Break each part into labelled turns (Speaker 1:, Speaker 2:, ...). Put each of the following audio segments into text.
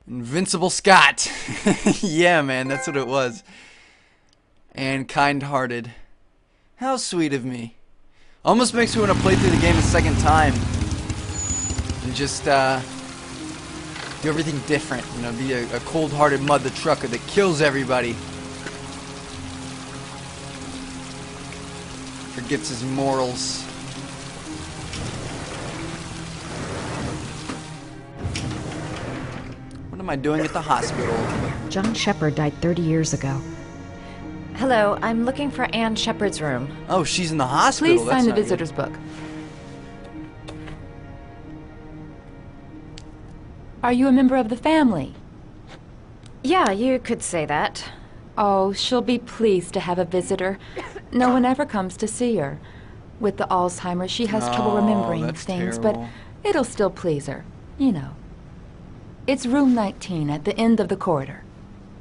Speaker 1: Invincible Scott. Yeah, man, that's what it was. And kind-hearted. How sweet of me. Almost makes me want to play through the game a second time. And just, do everything different. You know, be a cold-hearted mother trucker that kills everybody. Forgets his morals. What am I doing at the hospital?
Speaker 2: John Shepard died 30 years ago.
Speaker 3: Hello, I'm looking for Anne Shepard's room.
Speaker 1: Oh, she's in the hospital.
Speaker 4: Please sign the visitor's book. Are you a member of the family?
Speaker 3: Yeah, you could say that.
Speaker 4: Oh, she'll be pleased to have a visitor. No one ever comes to see her. With the Alzheimer's, she has trouble remembering
Speaker 1: that's
Speaker 4: things,
Speaker 1: terrible.
Speaker 4: but it'll still please her. You know. It's room 19 at the end of the corridor.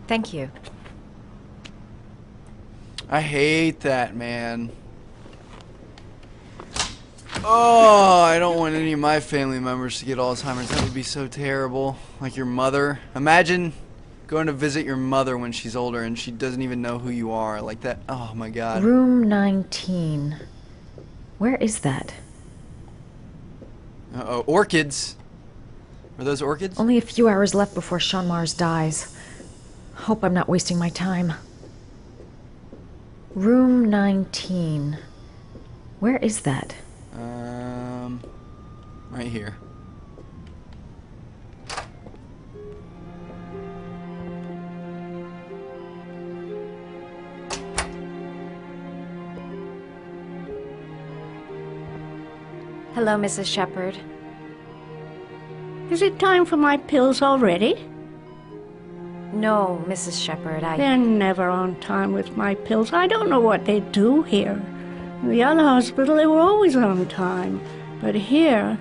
Speaker 3: Thank you.
Speaker 1: I hate that, man. Oh, I don't want any of my family members to get Alzheimer's. That would be so terrible. Like your mother. Imagine going to visit your mother when she's older and she doesn't even know who you are. Like that. Oh my god.
Speaker 2: Room 19. Where is that?
Speaker 1: Uh-oh. Orchids. Are those orchids?
Speaker 2: Only a few hours left before Sean Mars dies. Hope I'm not wasting my time. Room 19. Where is that?
Speaker 1: Right here.
Speaker 3: Hello, Mrs. Shepard.
Speaker 5: Is it time for my pills already?
Speaker 3: No, Mrs. Shepard,
Speaker 5: They're never on time with my pills. I don't know what they do here. In the other hospital, they were always on time. But here...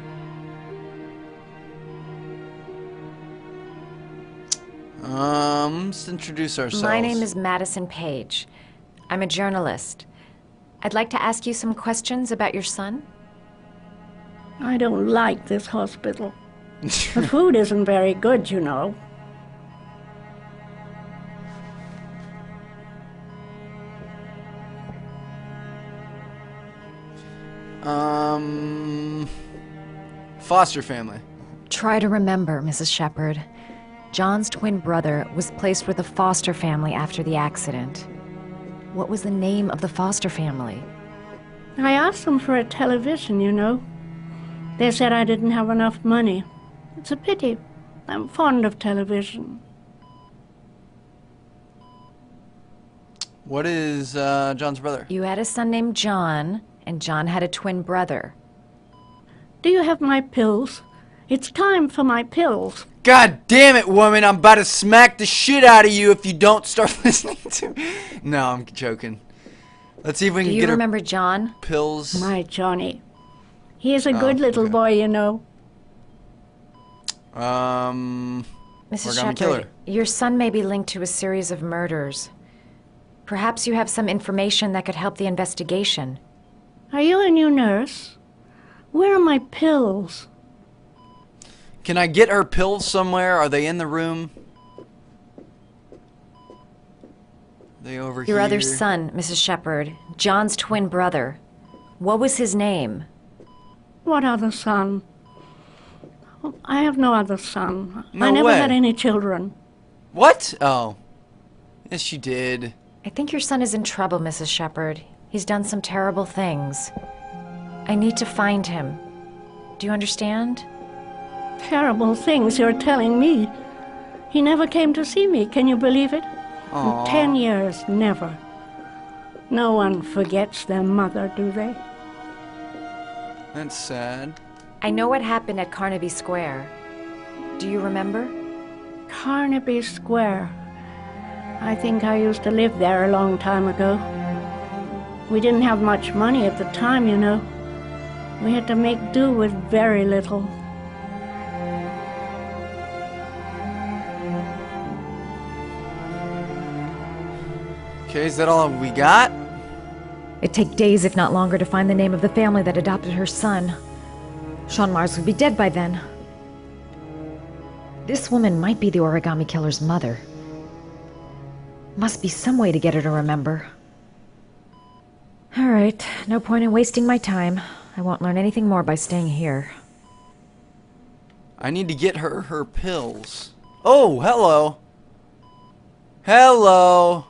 Speaker 1: Let's introduce ourselves.
Speaker 3: My name is Madison Page. I'm a journalist. I'd like to ask you some questions about your son.
Speaker 5: I don't like this hospital. The food isn't very good, you know.
Speaker 1: Foster family.
Speaker 3: Try to remember, Mrs. Shepard. John's twin brother was placed with a foster family after the accident. What was the name of the foster family?
Speaker 5: I asked them for a television, you know. They said I didn't have enough money. It's a pity. I'm fond of television.
Speaker 1: What is John's brother?
Speaker 3: You had a son named John, and John had a twin brother.
Speaker 5: Do you have my pills? It's time for my pills.
Speaker 1: God damn it, woman! I'm about to smack the shit out of you if you don't start listening to me. No, I'm joking. Let's see if we can
Speaker 3: Do you
Speaker 1: get
Speaker 3: remember John?
Speaker 1: her pills.
Speaker 5: My Johnny. He is a good little
Speaker 1: okay.
Speaker 5: boy, you know.
Speaker 1: We're
Speaker 3: Mrs.
Speaker 1: gonna kill her.
Speaker 3: Shepard, your son may be linked to a series of murders. Perhaps you have some information that could help the investigation.
Speaker 5: Are you a new nurse? Where are my pills?
Speaker 1: Can I get her pills somewhere? Are they in the room? Are they over here?
Speaker 3: Your other son, Mrs. Shepard, John's twin brother. What was his name?
Speaker 5: What other son? I have no other son.
Speaker 1: No
Speaker 5: I never
Speaker 1: way.
Speaker 5: had any children.
Speaker 1: What? Oh. Yes, you did.
Speaker 3: I think your son is in trouble, Mrs. Shepard. He's done some terrible things. I need to find him. Do you understand?
Speaker 5: Terrible things you're telling me. He never came to see me, can you believe it?
Speaker 1: Aw.
Speaker 5: In 10 years, never. No one forgets their mother, do they?
Speaker 1: That's sad.
Speaker 3: I know what happened at Carnaby Square. Do you remember?
Speaker 5: Carnaby Square. I think I used to live there a long time ago. We didn't have much money at the time, you know. We had to make do with very little.
Speaker 1: Okay, is that all we got?
Speaker 2: It'd take days, if not longer, to find the name of the family that adopted her son. Sean Mars would be dead by then. This woman might be the origami killer's mother. Must be some way to get her to remember. Alright, no point in wasting my time. I won't learn anything more by staying here.
Speaker 1: I need to get her her pills. Oh, hello. Hello.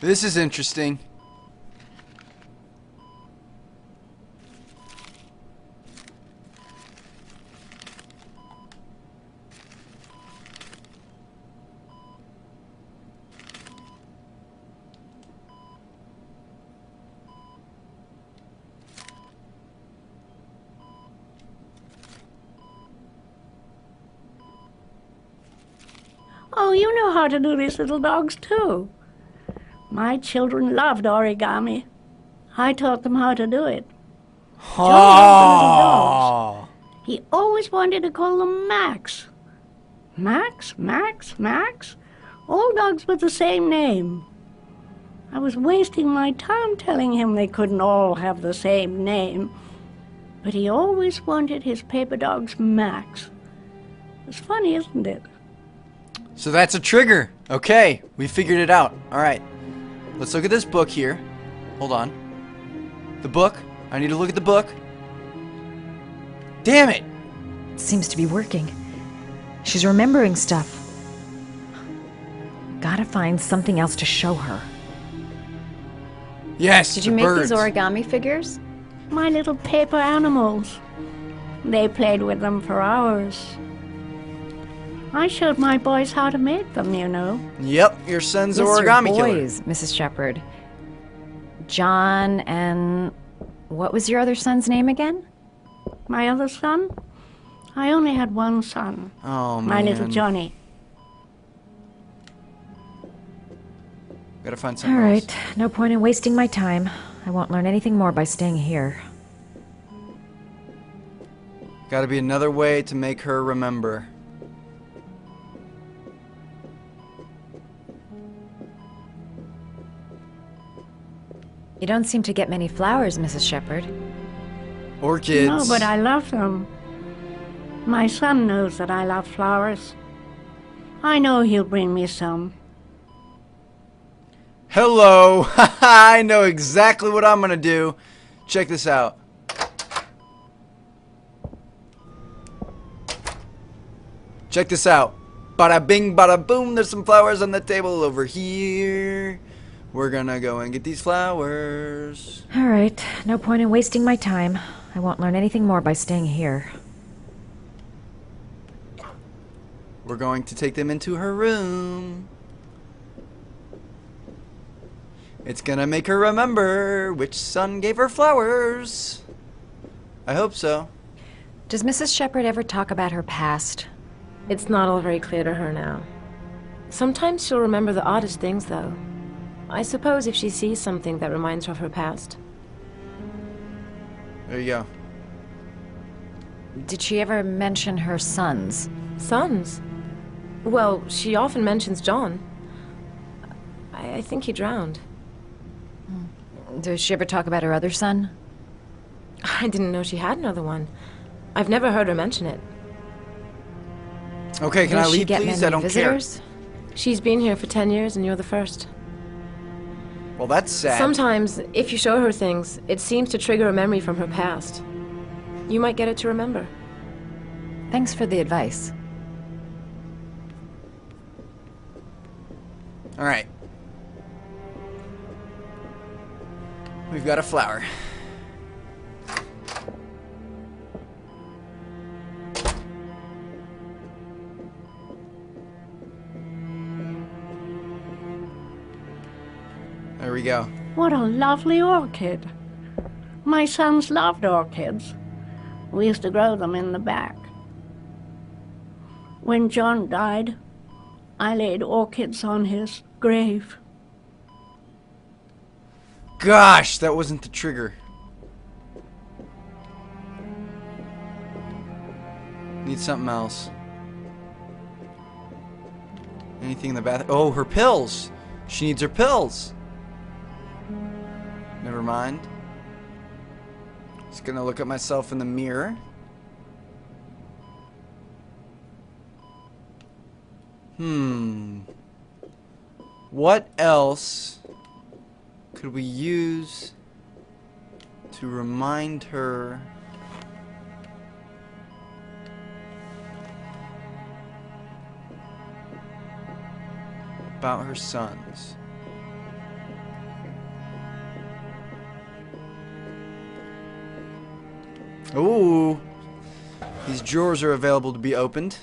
Speaker 1: This is interesting.
Speaker 5: Oh, you know how to do these little dogs, too. My children loved origami. I taught them how to do it. John loved the little dogs. He always wanted to call them Max. Max, Max, Max. All dogs with the same name. I was wasting my time telling him they couldn't all have the same name. But he always wanted his paper dogs Max. It's funny, isn't it?
Speaker 1: So that's a trigger. Okay, we figured it out. Alright. Let's look at this book here. Hold on. The book. I need to look at the book. Damn it!
Speaker 2: Seems to be working. She's remembering stuff. Gotta find something else to show her.
Speaker 1: Yes,
Speaker 4: Did
Speaker 1: the
Speaker 4: you make
Speaker 1: birds.
Speaker 4: these origami figures?
Speaker 5: My little paper animals. They played with them for hours. I showed my boys how to make them, you know.
Speaker 1: Yep, your son's an
Speaker 3: Yes, your
Speaker 1: origami killer.
Speaker 3: boys, Mrs. Shepherd. John and... what was your other son's name again?
Speaker 5: My other son? I only had one son.
Speaker 1: Oh,
Speaker 5: My
Speaker 1: man.
Speaker 5: little Johnny.
Speaker 1: Gotta find something
Speaker 2: Alright,
Speaker 1: else.
Speaker 2: no point in wasting my time. I won't learn anything more by staying here.
Speaker 1: Gotta be another way to make her remember.
Speaker 3: You don't seem to get many flowers, Mrs. Shepherd.
Speaker 1: Orchids.
Speaker 5: No, but I love them. My son knows that I love flowers. I know he'll bring me some.
Speaker 1: Hello! I know exactly what I'm gonna do. Check this out. Check this out. Bada bing, bada boom. There's some flowers on the table over here. We're gonna go and get these flowers.
Speaker 2: Alright, no point in wasting my time. I won't learn anything more by staying here.
Speaker 1: We're going to take them into her room. It's gonna make her remember which son gave her flowers. I hope so.
Speaker 3: Does Mrs. Shepherd ever talk about her past?
Speaker 6: It's not all very clear to her now. Sometimes she'll remember the oddest things, though. I suppose if she sees something that reminds her of her past.
Speaker 1: There you go.
Speaker 3: Did she ever mention her sons?
Speaker 6: Sons? Well, she often mentions John. I think he drowned.
Speaker 3: Does she ever talk about her other son?
Speaker 6: I didn't know she had another one. I've never heard her mention it.
Speaker 1: Okay, can I
Speaker 3: Does she
Speaker 1: leave,
Speaker 3: get
Speaker 1: please?
Speaker 3: many
Speaker 1: I don't
Speaker 3: visitors?
Speaker 6: She's been here for 10 years and you're the first.
Speaker 1: care. Well, that's sad.
Speaker 6: Sometimes, if you show her things, it seems to trigger a memory from her past. You might get it to remember.
Speaker 3: Thanks for the advice.
Speaker 1: All right. We've got a flower. There we go.
Speaker 5: What a lovely orchid. My sons loved orchids. We used to grow them in the back. When John died, I laid orchids on his grave.
Speaker 1: Gosh, that wasn't the trigger. Need something else. Anything in the bathroom? Oh, her pills. She needs her pills. Never mind. Just gonna look at myself in the mirror. What else could we use to remind her about her sons? Ooh, these drawers are available to be opened.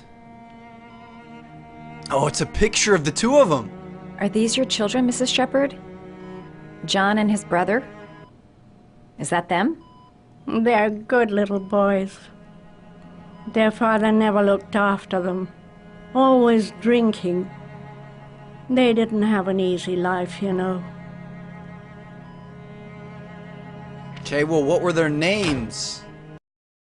Speaker 1: Oh, it's a picture of the two of them.
Speaker 3: Are these your children, Mrs. Shepherd? John and his brother? Is that them?
Speaker 5: They're good little boys. Their father never looked after them. Always drinking. They didn't have an easy life, you know.
Speaker 1: Okay, well, what were their names?